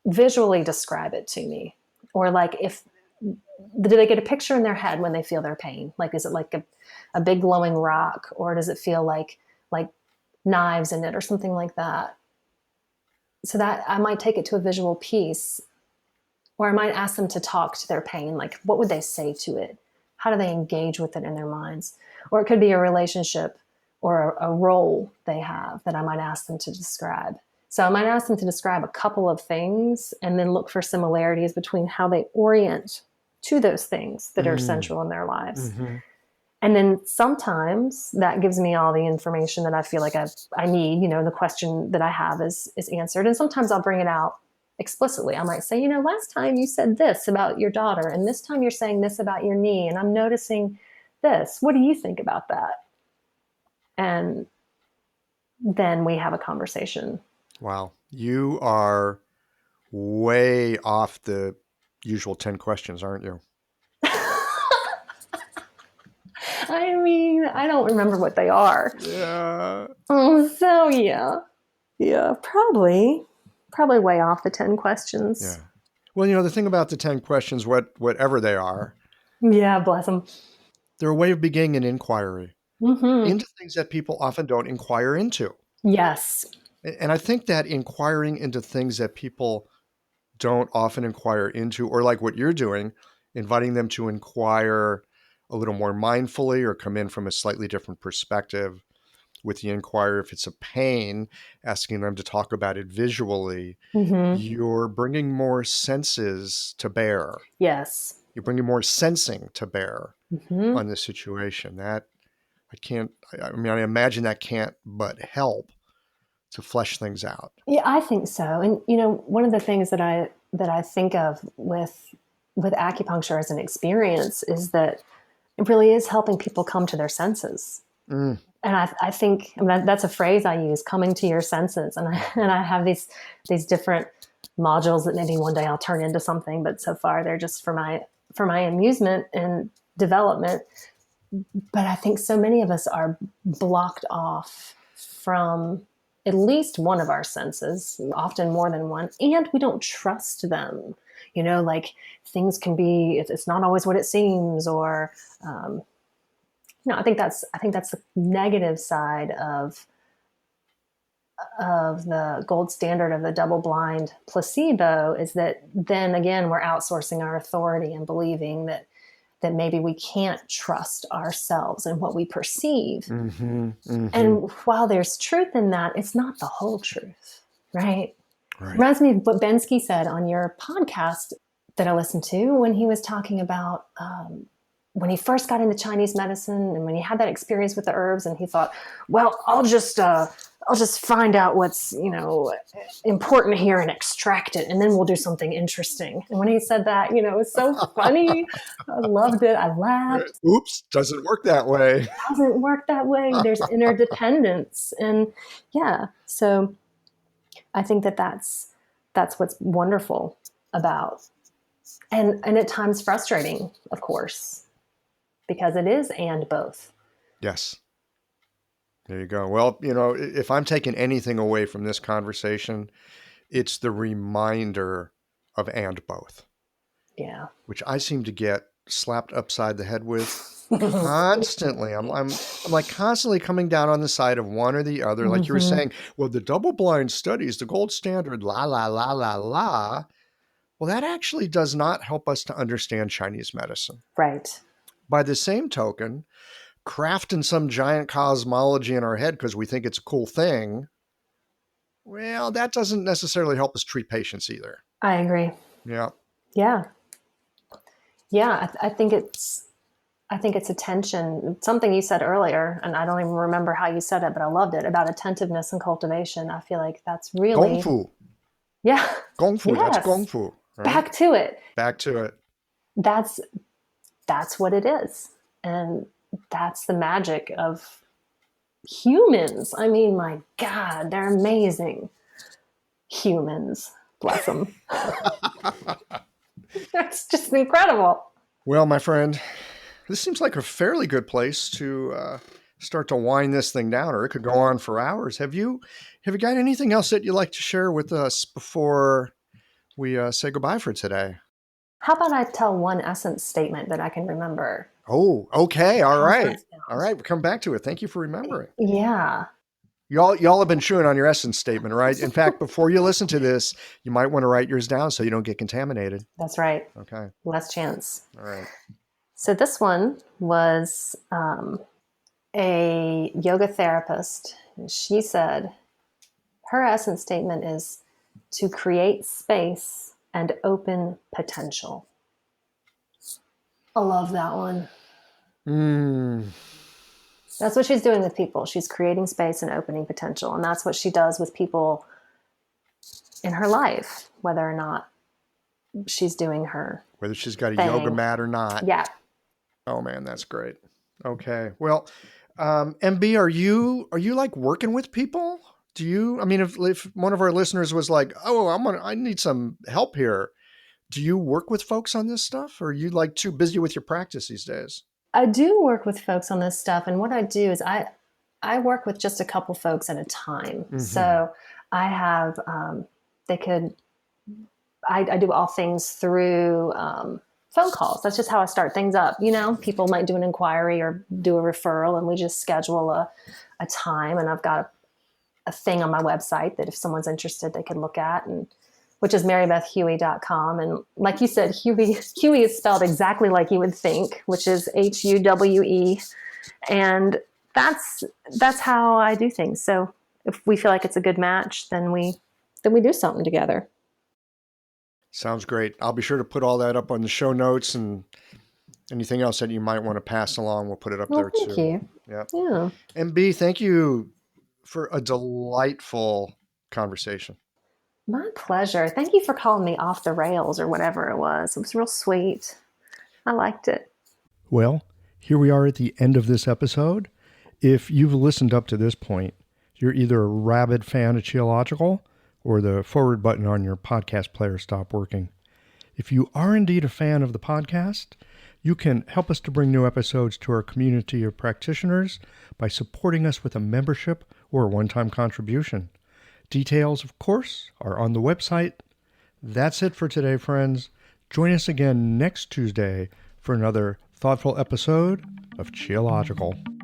visually describe it to me, or like, if do they get a picture in their head when they feel their pain? Like, is it like a big glowing rock, or does it feel like knives in it or something like that? So that I might take it to a visual piece, or I might ask them to talk to their pain. Like, what would they say to it? How do they engage with it in their minds? Or it could be a relationship or a role they have that I might ask them to describe. So I might ask them to describe a couple of things and then look for similarities between how they orient to those things that are
Mm,
central in their lives.
mm-hmm.
And then sometimes that gives me all the information that I feel like I need. The question that I have is answered. And sometimes I'll bring it out explicitly. I might say, last time you said this about your daughter, and this time you're saying this about your knee, and I'm noticing this. What do you think about that? And then we have a conversation.
Wow. You are way off the usual 10 questions, aren't you?
I mean, I don't remember what they are.
Yeah.
Oh, so yeah. Yeah, probably. Probably way off the 10 questions.
Yeah. Well, the thing about the 10 questions, whatever they are,
Yeah, bless them.
they're a way of beginning an inquiry
Mm-hmm.
into things that people often don't inquire into.
Yes.
And I think that inquiring into things that people don't often inquire into, or like what you're doing, inviting them to inquire a little more mindfully or come in from a slightly different perspective with the inquiry. If it's a pain, asking them to talk about it visually,
Mm-hmm.
you're bringing more senses to bear.
Yes.
You're bringing more sensing to bear
Mm-hmm.
on this situation. That I imagine that can't but help to flesh things out.
Yeah, I think so. And one of the things that I think of with acupuncture as an experience is that it really is helping people come to their senses.
Mm,
And I think that's a phrase I use, coming to your senses. And I have these different modules that maybe one day I'll turn into something, but so far they're just for my amusement and development. But I think so many of us are blocked off from at least one of our senses, often more than one, and we don't trust them. Like things can be, it's not always what it seems, or I think that's the negative side of the gold standard of the double blind placebo, is that then again we're outsourcing our authority and believing that maybe we can't trust ourselves and what we perceive.
mm-hmm, mm-hmm.
And while there's truth in that, it's not the whole truth, right?
Right.
Reminds me of what Bensky said on your podcast that I listened to when he was talking about when he first got into Chinese medicine and when he had that experience with the herbs, and he thought, well, I'll just find out what's important here and extract it, and then we'll do something interesting. And when he said that, it was so funny. I loved it. I laughed.
Oops, doesn't work that way.
It doesn't work that way. There's interdependence, and yeah. So I think that's what's wonderful about, and at times frustrating, of course, because it is and both.
Yes. There you go. Well, if I'm taking anything away from this conversation, it's the reminder of and both,
Yeah.
which I seem to get slapped upside the head with constantly. I'm like constantly coming down on the side of one or the other. Like you were
Mm-hmm.
saying, well, the double blind study is the gold standard, la, la, la, la, la. Well, that actually does not help us to understand Chinese medicine.
Right.
By the same token, crafting some giant cosmology in our head because we think it's a cool thing, well, that doesn't necessarily help us treat patients either.
I agree.
Yeah.
Yeah. Yeah. I think it's attention. Something you said earlier, and I don't even remember how you said it, but I loved it, about attentiveness and cultivation. I feel like that's
Gong
really,
fu.
yeah.
Gong fu. That's gong
Yes.
fu. Right?
Back to it.
Back to it.
That's what it is. And that's the magic of humans. I mean, my God, they're amazing humans. Bless them. That's just incredible.
Well, my friend, this seems like a fairly good place to start to wind this thing down, or it could go on for hours. Have you got anything else that you'd like to share with us before we say goodbye for today?
How about I tell one essence statement that I can remember?
Oh, okay. All
How's that
right.
sound?
All right. We'll come back to it. Thank you for remembering.
Yeah.
Y'all have been chewing on your essence statement, right? In fact, before you listen to this, you might want to write yours down so you don't get contaminated.
That's right.
Okay.
Less chance.
All right.
So this one was a yoga therapist. She said her essence statement is to create space and open potential. I love that one. That's what she's doing with people. She's creating space and opening potential. And that's what she does with people in her life, whether or not she's doing her
Whether she's got a
thing.
yoga mat or not.
Yeah.
Oh man, that's great. Okay. Well, MB, are you like working with people? Do you, I mean, if one of our listeners was like, oh, I need some help here. Do you work with folks on this stuff, or are you like too busy with your practice these days?
I do work with folks on this stuff. And what I do is I work with just a couple folks at a time.
Mm-hmm.
So I have they could, I do all things through phone calls. That's just how I start things up. You know, people might do an inquiry or do a referral, and we just schedule a time. And I've got a thing on my website that if someone's interested, they can look at, and which is marybethhuey.com. And like you said, Huey is spelled exactly like you would think, which is Huwe. And that's how I do things. So if we feel like it's a good match, then we do something together.
Sounds great. I'll be sure to put all that up on the show notes, and anything else that you might want to pass along, we'll put it up there too.
Thank you. Yeah.
MB, thank you for a delightful conversation.
My pleasure. Thank you for calling me off the rails or whatever it was. It was real sweet. I liked it.
Well, here we are at the end of this episode. If you've listened up to this point, you're either a rabid fan of Qiological or the forward button on your podcast player stopped working. If you are indeed a fan of the podcast, you can help us to bring new episodes to our community of practitioners by supporting us with a membership or a one-time contribution. Details, of course, are on the website. That's it for today, friends. Join us again next Tuesday for another thoughtful episode of Qiological.